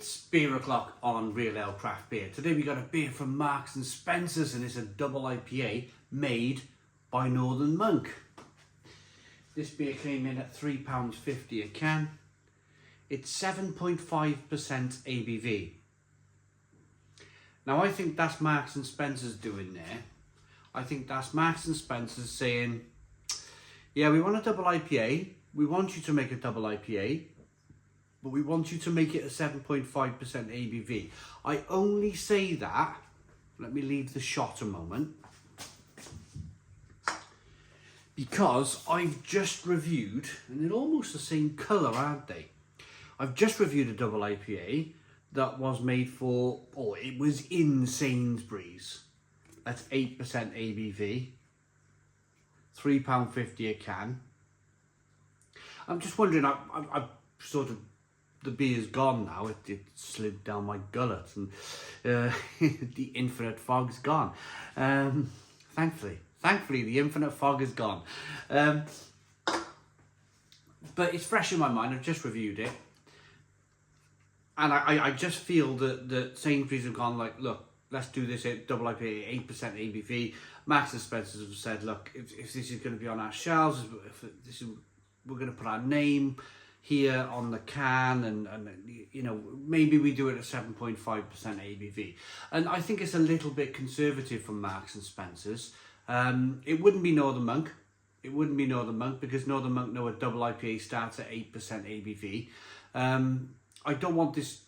It's beer o'clock on Real Ale Craft Beer. Today we got a beer from Marks and Spencer's, and it's a double IPA made by Northern Monk. This beer came in at £3.50 a can. It's 7.5% ABV. Now I think that's Marks and Spencer's doing there. I think that's Marks and Spencer's saying, yeah, we want a double IPA. We want you to make a double IPA, but we want you to make it a 7.5% ABV. I only say that, let me leave the shot a moment, because I've just reviewed, and they're almost the same colour, aren't they? I've just reviewed a double IPA that was made for, it was in Sainsbury's. That's 8% ABV, £3.50 a can. I'm just wondering, I've sort of, the beer's gone now, it slid down my gullet, and the infinite fog's gone. Thankfully the infinite fog is gone. But it's fresh in my mind. I've just reviewed it, and I just feel that Sainsbury's have gone like, look, let's do this double IPA, 8% ABV. Marks and Spencer's have said, look, if this is going to be on our shelves, we're going to put our name here on the can, and you know, maybe we do it at 7.5% ABV. And I think it's a little bit conservative from Marks and Spencer's. It wouldn't be Northern Monk. It wouldn't be Northern Monk, because Northern Monk know a double IPA starts at 8% ABV. I don't want this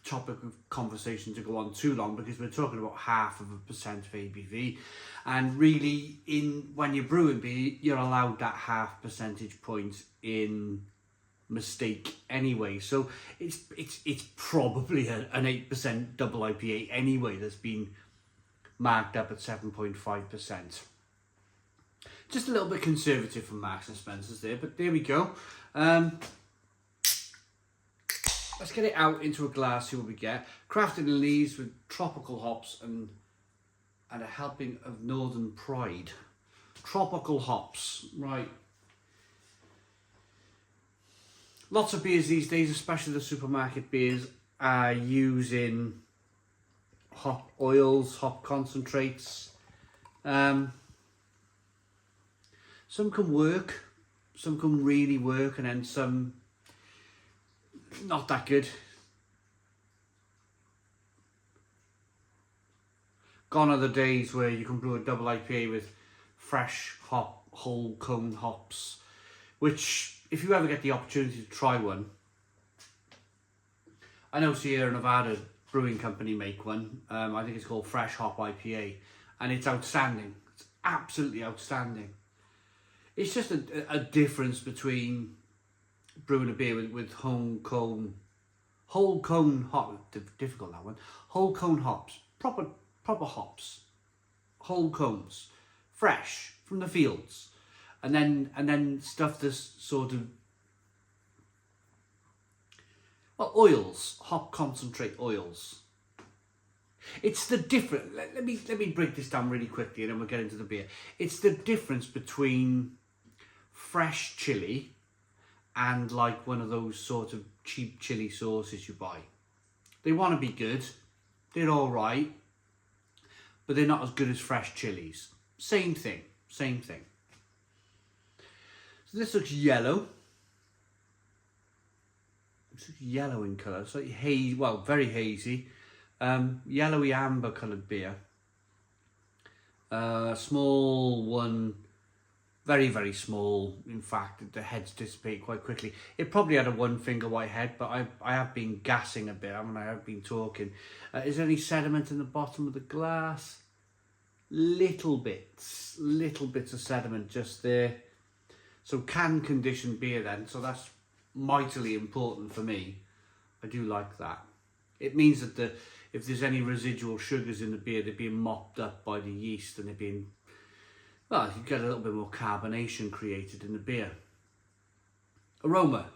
topic of conversation to go on too long, because we're talking about 0.5% of ABV, and really, when you're brewing beer, you're allowed that 0.5 percentage point in mistake anyway. So it's probably an 8% double IPA anyway that's been marked up at 7.5%. Just a little bit conservative from Marks and Spencer's there, but there we go. Let's get it out into a glass, see what we get. Crafted in Leeds with tropical hops and a helping of Northern Pride. Tropical hops, right. Lots of beers these days, especially the supermarket beers, are using hop oils, hop concentrates. Some can work, some can really work, and then some not that good. Gone are the days where you can brew a double IPA with fresh hop, whole cone hops, which, if you ever get the opportunity to try one, I know Sierra Nevada Brewing Company make one. I think it's called Fresh Hop IPA, and it's outstanding. It's absolutely outstanding. It's just a difference between brewing a beer with whole cone hop, difficult that one, whole cone hops, proper hops, whole cones, fresh from the fields, and then stuff that's sort of, well, oils, hop concentrate oils. It's the difference. Let me break this down really quickly, and then we'll get into the beer. It's the difference between fresh chili and like one of those sort of cheap chili sauces you buy. They want to be good, they're all right, but they're not as good as fresh chilies. Same thing. So this looks yellow. It's yellow in colour. It's like hazy, well, very hazy, yellowy amber coloured beer. Small one. Very, very small. In fact, the heads dissipate quite quickly. It probably had a one finger white head, but I have been gassing a bit, haven't I? I've been talking. Is there any sediment in the bottom of the glass? Little bits of sediment just there. So can conditioned beer then, so that's mightily important for me. I do like that. It means that if there's any residual sugars in the beer, they're being mopped up by the yeast, and they're being, well, you get a little bit more carbonation created in the beer. Aroma.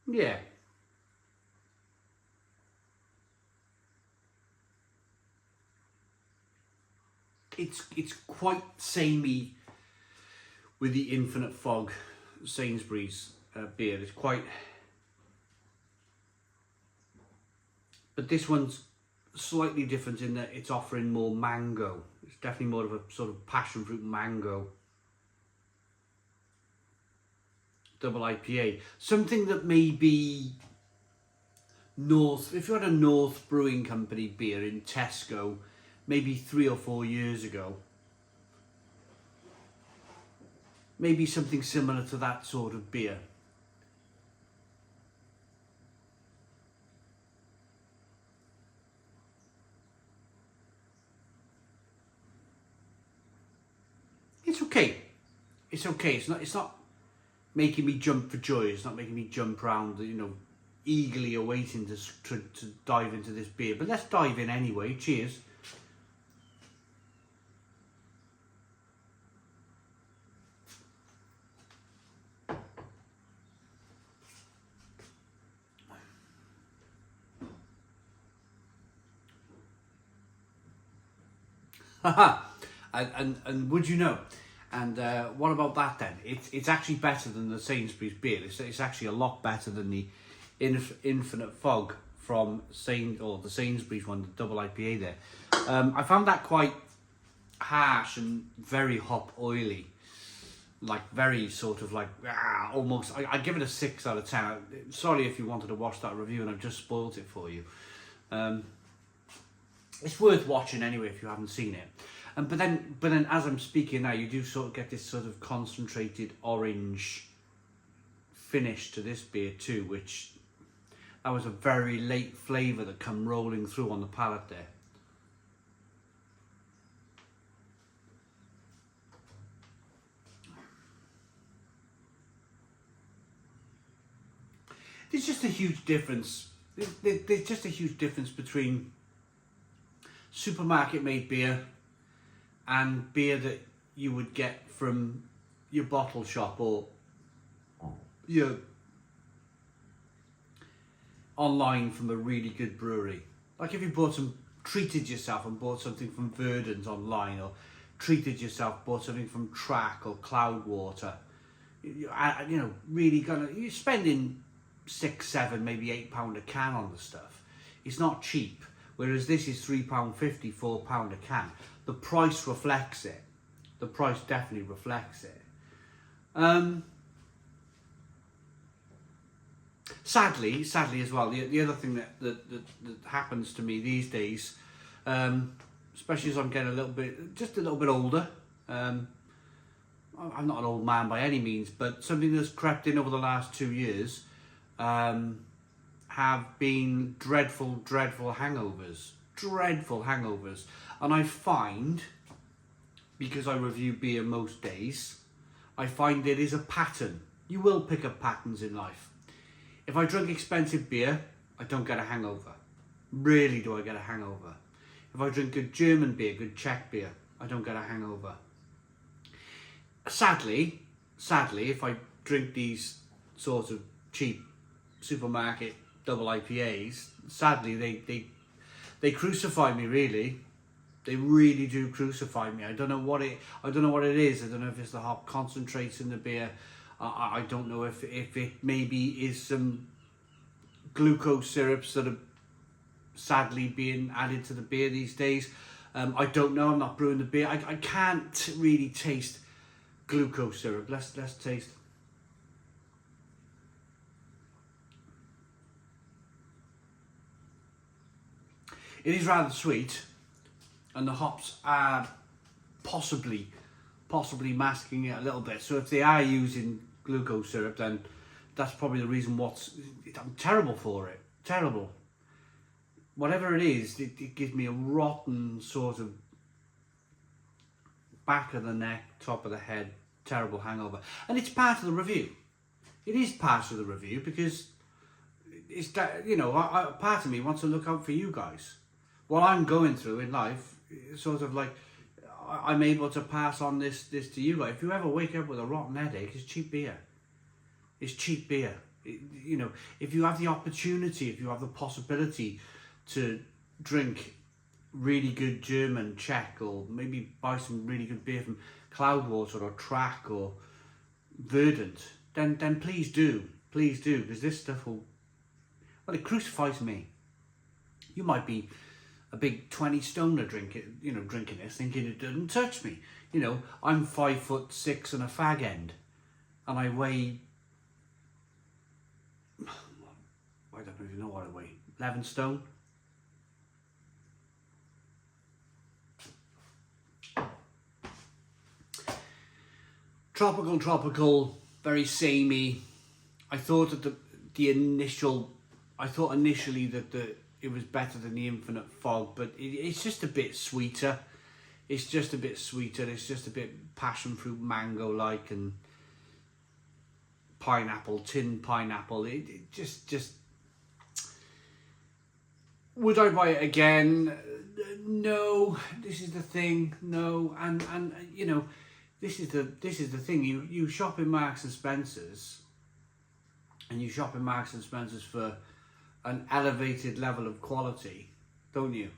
Yeah. it's quite samey with the Infinite Fog Sainsbury's beer. It's quite, but this one's slightly different in that it's offering more mango. It's definitely more of a sort of passion fruit mango double IPA. Something that maybe North, if you had a North Brewing Company beer in Tesco maybe 3 or 4 years ago, maybe something similar to that sort of beer. It's okay. It's okay. It's not making me jump for joy. It's not making me jump around, you know, eagerly awaiting to dive into this beer. But let's dive in anyway. Cheers. Haha. And would you know? And what about that then? It's actually better than the Sainsbury's beer. It's actually a lot better than the Infinite Fog from the Sainsbury's one, the double IPA there. I found that quite harsh and very hop oily, like very sort of like almost. I give it a 6 out of 10. Sorry if you wanted to watch that review and I've just spoiled it for you. It's worth watching anyway if you haven't seen it. But then as I'm speaking now, you do sort of get this sort of concentrated orange finish to this beer too, which that was a very late flavour that come rolling through on the palate there. There's just a huge difference. There's just a huge difference between supermarket made beer and beer that you would get from your bottle shop or your online from a really good brewery. Like if you treated yourself and bought something from Verdant online, or treated yourself, bought something from Track or Cloudwater, you know, really you're spending £6, £7, maybe £8 a can on the stuff. It's not cheap. Whereas this is £3.50, £4 a can. The price reflects it. The price definitely reflects it. Sadly as well, the other thing that happens to me these days, especially as I'm getting a little bit older, I'm not an old man by any means, but something that's crept in over the last 2 years, have been dreadful hangovers. And I find, because I review beer most days, I find it is a pattern. You will pick up patterns in life. If I drink expensive beer, I don't get a hangover. Rarely do I get a hangover. If I drink good German beer, good Czech beer, I don't get a hangover. Sadly, if I drink these sorts of cheap supermarket double IPAs, sadly they crucify me, really. They really do crucify me. I don't know what it is. I don't know if it's the hop concentrates in the beer. I don't know if it maybe is some glucose syrups that are sadly being added to the beer these days. I don't know. I'm not brewing the beer. I can't really taste glucose syrup. Let's taste. It is rather sweet, and the hops are possibly masking it a little bit. So if they are using glucose syrup, then that's probably the reason. I'm terrible for it. Terrible. Whatever it is, it gives me a rotten sort of back of the neck, top of the head, terrible hangover. And it's part of the review. It is part of the review because it's that, you know, part of me wants to look out for you guys. What I'm going through in life, sort of like, I'm able to pass on this to you guys. If you ever wake up with a rotten headache, it's cheap beer. It's cheap beer. You know, if you have the opportunity, if you have the possibility to drink really good German, Czech, or maybe buy some really good beer from Cloudwater or Track or Verdant, then please do, because this stuff will, well, it crucifies me. You might be a big 20 stoner drinking this, thinking it doesn't touch me. You know, I'm 5'6" and a fag end, and I weigh, I don't even know what I weigh, 11 stone. Tropical, very samey. I thought that I thought initially that it was better than the Infinite Fog, but it's just a bit sweeter. It's just a bit sweeter. It's just a bit passion fruit, mango-like, and pineapple, tinned pineapple. It just. Would I buy it again? No. This is the thing. No, and you know, this is the thing. You shop in Marks and Spencers, and you shop in Marks and Spencers for an elevated level of quality, don't you?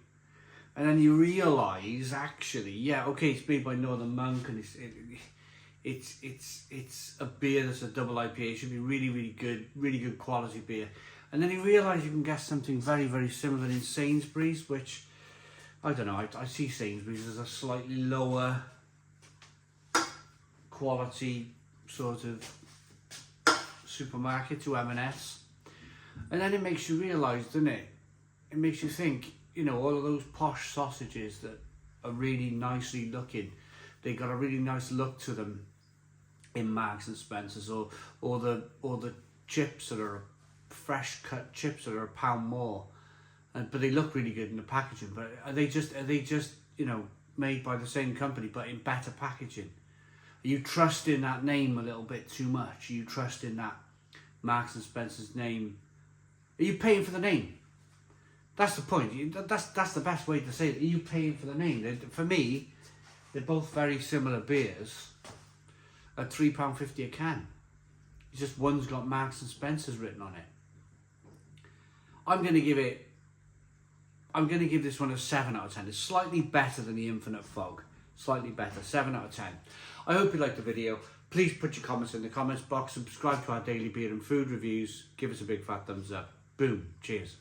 And then you realise, actually, yeah, okay, it's made by Northern Monk, and it's a beer that's a double IPA. It should be really good quality beer. And then you realise you can get something very, very similar in Sainsbury's, which, I don't know, I see Sainsbury's as a slightly lower quality sort of supermarket to M&S. And then it makes you realise, doesn't it? It makes you think, you know, all of those posh sausages that are really nicely looking, they got a really nice look to them in Marks and Spencers, or the chips that are fresh cut chips that are £1 more, but they look really good in the packaging. But are they just you know, made by the same company but in better packaging? Are you trusting that name a little bit too much? Are you trusting that Marks and Spencer's name? Are you paying for the name? That's the point. That's the best way to say it. Are you paying for the name? For me, they're both very similar beers at £3.50 a can. It's just one's got Marks and Spencer's written on it. I'm going to give this one a 7 out of 10. It's slightly better than the Infinite Fog. Slightly better. 7 out of 10. I hope you liked the video. Please put your comments in the comments box. Subscribe to our daily beer and food reviews. Give us a big fat thumbs up. Boom. Cheers.